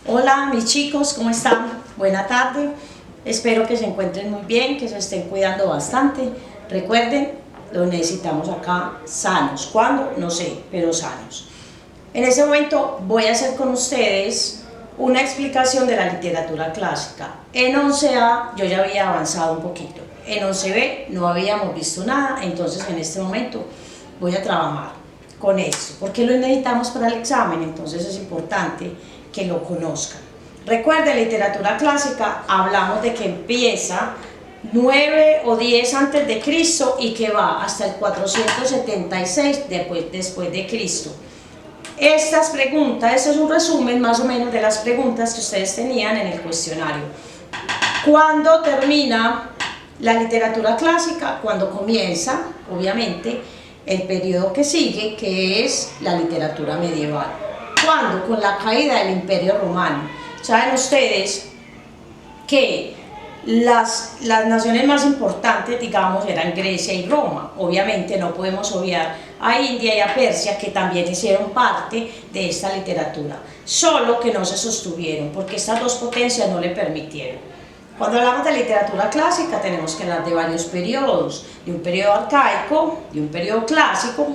Hola mis chicos, ¿cómo están? Buena tarde, espero que se encuentren muy bien, que se estén cuidando bastante. Recuerden, lo necesitamos acá sanos. ¿Cuándo? No sé, pero sanos. En este momento voy a hacer con ustedes una explicación de la literatura clásica. En 11A yo ya había avanzado un poquito, en 11B no habíamos visto nada, entonces en este momento voy a trabajar con esto, porque lo necesitamos para el examen, entonces es importante que lo conozcan. Recuerden, literatura clásica, hablamos de que empieza 9 o 10 antes de Cristo y que va hasta el 476 después de Cristo. Estas preguntas, esto es un resumen más o menos de las preguntas que ustedes tenían en el cuestionario. ¿Cuándo termina la literatura clásica? Cuando comienza, obviamente, el periodo que sigue, que es la literatura medieval. ¿Cuándo? Con la caída del Imperio Romano. Saben ustedes que las naciones más importantes, digamos, eran Grecia y Roma. Obviamente no podemos obviar a India y a Persia, que también hicieron parte de esta literatura, solo que no se sostuvieron, porque estas dos potencias no le permitieron. Cuando hablamos de literatura clásica tenemos que hablar de varios periodos, de un periodo arcaico, de un periodo clásico,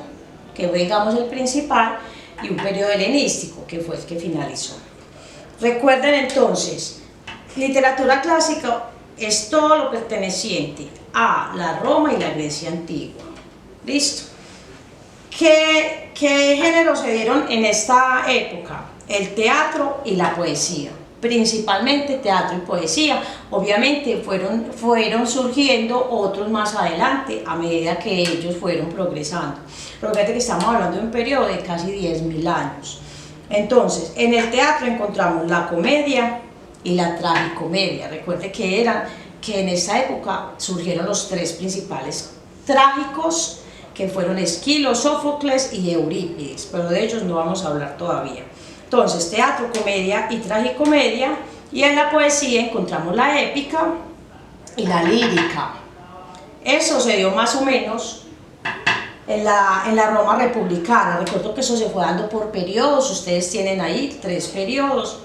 que fue, digamos, el principal, y un periodo helenístico, que fue el que finalizó. Recuerden entonces, literatura clásica es todo lo perteneciente a la Roma y la Grecia antigua. ¿Listo? ¿Qué géneros se dieron en esta época? El teatro y la poesía, principalmente teatro y poesía. Obviamente fueron surgiendo otros más adelante a medida que ellos fueron progresando. Recuerden que estamos hablando de un periodo de casi 10.000 años. Entonces, en el teatro encontramos la comedia y la tragicomedia. Recuerden que en esa época surgieron los tres principales trágicos, que fueron Esquilo, Sófocles y Eurípides, pero de ellos no vamos a hablar todavía. Entonces, teatro, comedia y tragicomedia, y en la poesía encontramos la épica y la lírica. Eso se dio más o menos en la Roma republicana. Recuerdo que eso se fue dando por periodos, ustedes tienen ahí 3 periodos,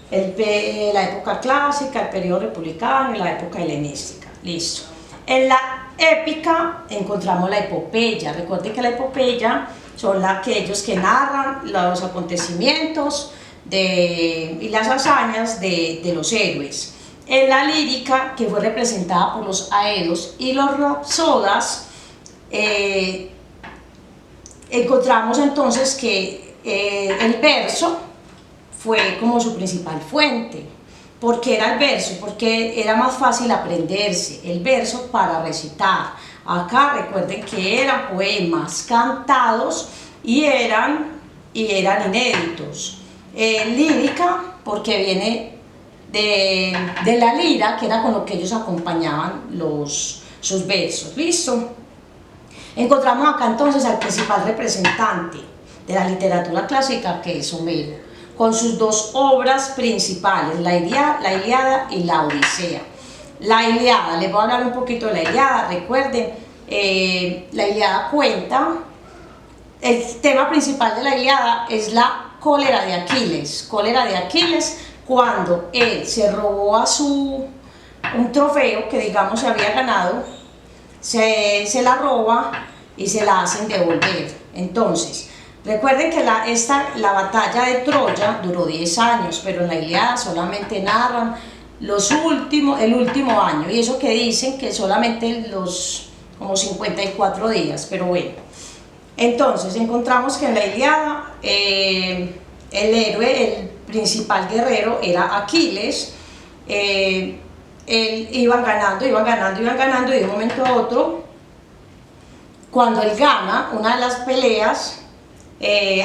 la época clásica, el periodo republicano y la época helenística. Listo. En la épica encontramos la epopeya. Recuerden que la epopeya son aquellos que narran los acontecimientos y las hazañas de los héroes. En la lírica, que fue representada por los aedos y los rapsodas, encontramos entonces que el verso fue como su principal fuente. ¿Por qué era el verso? Porque era más fácil aprenderse el verso para recitar. Acá recuerden que eran poemas cantados y eran inéditos. Lírica, porque viene de la lira, que era con lo que ellos acompañaban sus versos. ¿Listo? Encontramos acá entonces al principal representante de la literatura clásica, que es Homero, con sus 2 obras principales, la Ilíada y la Odisea. La Ilíada, les voy a hablar un poquito de la Ilíada. Recuerden, la Ilíada cuenta, el tema principal de la Ilíada es la cólera de Aquiles. Cólera de Aquiles, cuando él se robó un trofeo que, digamos, se había ganado, se la roba y se la hacen devolver. Entonces, recuerden que la batalla de Troya duró 10 años, pero en la Ilíada solamente narran el último año, y eso que dicen que solamente como 54 días, pero bueno. Entonces encontramos que en la Ilíada el héroe, el principal guerrero era Aquiles. Iban ganando, y de un momento a otro, cuando él gana una de las peleas,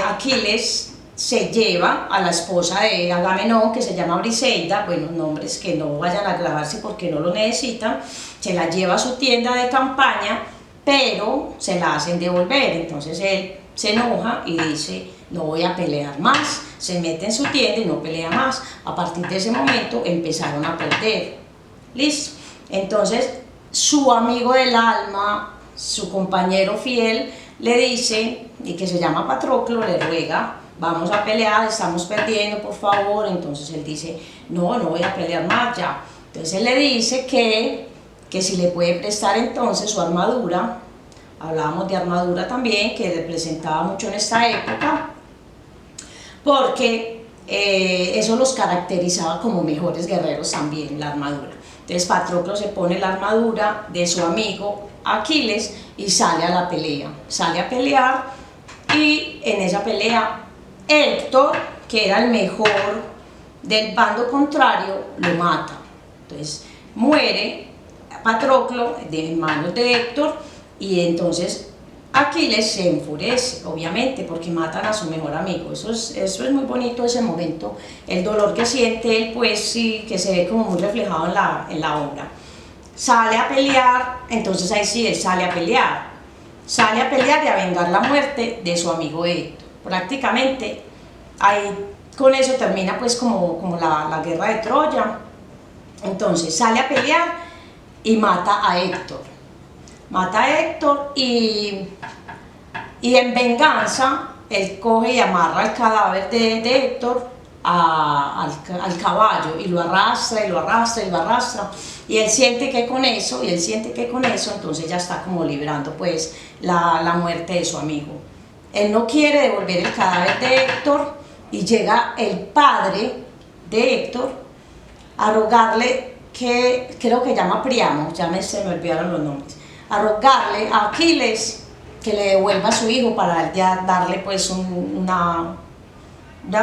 Aquiles se lleva a la esposa de Agamenón, que se llama Briseida, bueno, nombres que no vayan a grabarse porque no lo necesitan, se la lleva a su tienda de campaña, pero se la hacen devolver. Entonces él se enoja y dice: no voy a pelear más. Se mete en su tienda y no pelea más. A partir de ese momento empezaron a perder. Listo. Entonces su amigo del alma, su compañero fiel, le dice, y que se llama Patroclo, le ruega: vamos a pelear, estamos perdiendo, por favor. Entonces él dice, no, no voy a pelear más ya. Entonces él le dice que si le puede prestar entonces su armadura. Hablábamos de armadura también, que representaba mucho en esta época, porque eso los caracterizaba como mejores guerreros también, la armadura. Entonces Patroclo se pone la armadura de su amigo Aquiles y sale a la pelea. Sale a pelear y en esa pelea Héctor, que era el mejor del bando contrario, lo mata. Entonces muere Patroclo de manos de Héctor y entonces Aquiles se enfurece, obviamente, porque matan a su mejor amigo. Eso es muy bonito, ese momento, el dolor que siente él, pues sí, que se ve como muy reflejado en la obra. Sale a pelear, entonces ahí sí, él sale a pelear y a vengar la muerte de su amigo Héctor. Prácticamente, ahí con eso termina pues como la guerra de Troya. Entonces sale a pelear y mata a Héctor. Y en venganza él coge y amarra el cadáver de Héctor al caballo y lo arrastra y lo arrastra y lo arrastra, y él siente que con eso entonces ya está como librando pues la muerte de su amigo. Él no quiere devolver el cadáver de Héctor y llega el padre de Héctor a rogarle, que creo que llama Priamo, se me olvidaron los nombres, a rogarle a Aquiles que le devuelva a su hijo para ya darle pues una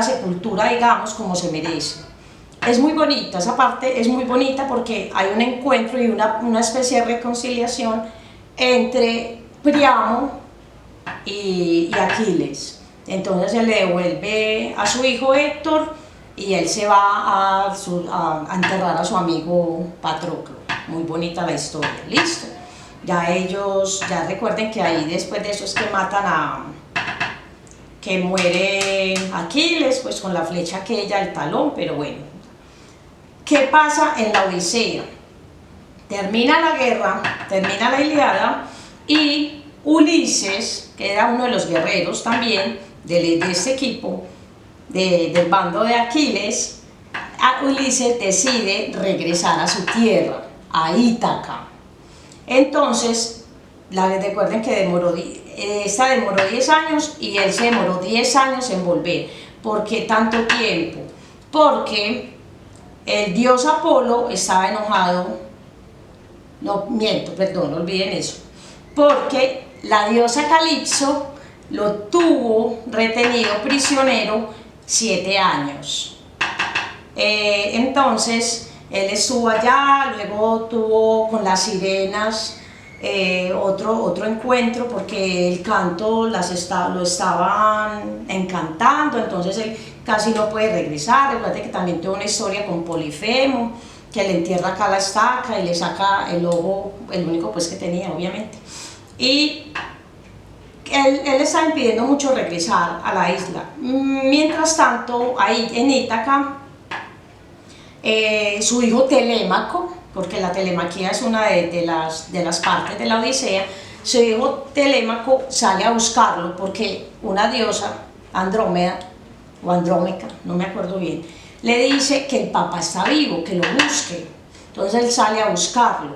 sepultura, digamos, como se merece. Es muy bonita, esa parte es muy bonita porque hay un encuentro y una especie de reconciliación entre Priamo y Aquiles. Entonces él le devuelve a su hijo Héctor y él se va a enterrar a su amigo Patroclo. Muy bonita la historia, listo. Ya recuerden que ahí después de eso es que que muere Aquiles, pues con la flecha aquella, el talón, pero bueno. ¿Qué pasa en la Odisea? Termina la guerra, termina la Ilíada, y Ulises, que era uno de los guerreros también de este equipo, del bando de Aquiles, Ulises decide regresar a su tierra, a Ítaca. Entonces, recuerden que demoró 10 años y él se demoró 10 años en volver. ¿Por qué tanto tiempo? Porque el dios Apolo estaba enojado, no miento, perdón, olviden eso, porque la diosa Calipso lo tuvo retenido prisionero 7 años. Entonces, él estuvo allá, luego tuvo con las sirenas otro encuentro porque el canto lo estaban encantando, entonces él casi no puede regresar. Recuerda que también tuvo una historia con Polifemo, que le entierra acá la estaca y le saca el ojo, el único pues que tenía, obviamente. Y él estaba impidiendo mucho regresar a la isla. Mientras tanto, ahí en Ítaca, su hijo Telémaco, porque la telemaquia es una de las partes de la Odisea, su hijo Telémaco sale a buscarlo porque una diosa, Andrómeda o Andrómeca, no me acuerdo bien, le dice que el papá está vivo, que lo busque. Entonces él sale a buscarlo.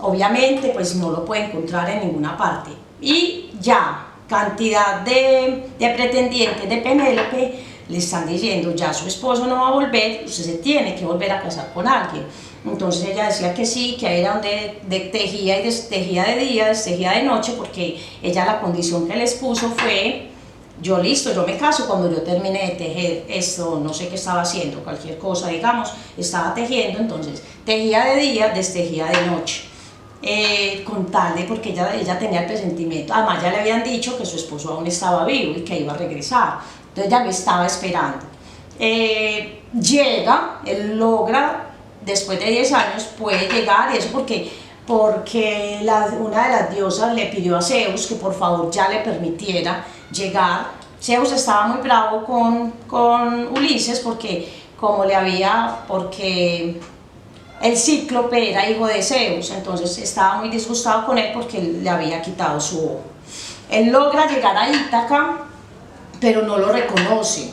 Obviamente pues no lo puede encontrar en ninguna parte, y ya cantidad de pretendientes de Penélope le están diciendo, ya su esposo no va a volver, usted se tiene que volver a casar con alguien. Entonces ella decía que sí, que ahí era donde tejía y destejía de día, destejía de noche, porque ella, la condición que les puso fue, yo listo, yo me caso cuando yo termine de tejer esto, no sé qué estaba haciendo, cualquier cosa, digamos, estaba tejiendo, entonces tejía de día, destejía de noche. Con tal de, porque ella tenía el presentimiento, además ya le habían dicho que su esposo aún estaba vivo y que iba a regresar, entonces ya lo estaba esperando. Llega, él logra, después de 10 años puede llegar, y eso porque una de las diosas le pidió a Zeus que por favor ya le permitiera llegar. Zeus estaba muy bravo con Ulises porque el cíclope era hijo de Zeus, entonces estaba muy disgustado con él porque él le había quitado su ojo. Él logra llegar a Ítaca, pero no lo reconoce.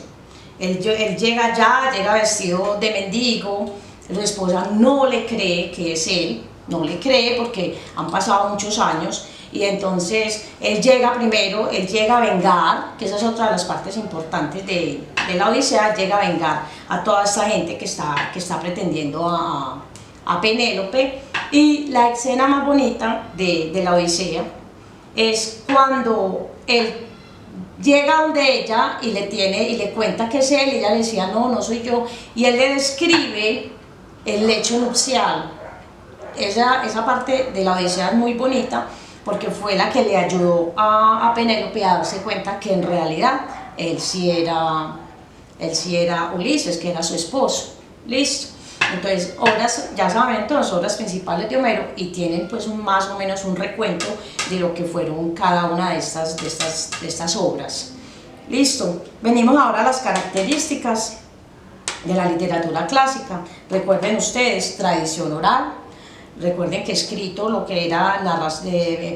Él llega allá, llega vestido de mendigo, la esposa no le cree que es él, no le cree porque han pasado muchos años, y entonces él llega primero, él llega a vengar, que esa es otra de las partes importantes de la Odisea. Llega a vengar a toda esta gente que está pretendiendo a Penélope. Y la escena más bonita de la Odisea es cuando él llega donde ella y le cuenta que es él, y ella le decía no, no soy yo, y él le describe el lecho nupcial. Esa parte de la Odisea es muy bonita porque fue la que le ayudó a Penélope a darse cuenta que en realidad él sí era Ulises, que era su esposo. Listo. Entonces, ya saben entonces, obras principales de Homero, y tienen pues más o menos un recuento de lo que fueron cada una de estas obras. Listo. Venimos ahora a las características de la literatura clásica. Recuerden ustedes, tradición oral. Recuerden que escrito, lo que era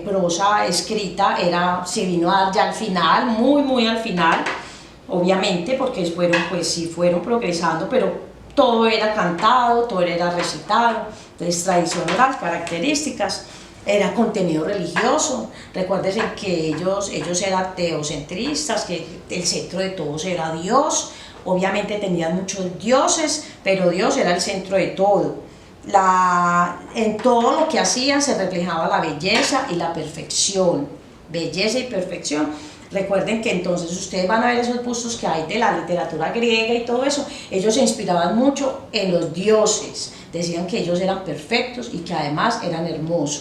prosa escrita, se vino a dar ya al final, muy al final, obviamente, porque fueron progresando, pero todo era cantado, todo era recitado. Entonces, tradición oral, características, era contenido religioso. Recuérdense que ellos eran teocentristas, que el centro de todos era Dios. Obviamente tenían muchos dioses, pero Dios era el centro de todo. En todo lo que hacían se reflejaba la belleza y la perfección. Belleza y perfección. Recuerden que entonces ustedes van a ver esos bustos que hay de la literatura griega y todo eso. Ellos se inspiraban mucho en los dioses. Decían que ellos eran perfectos y que además eran hermosos.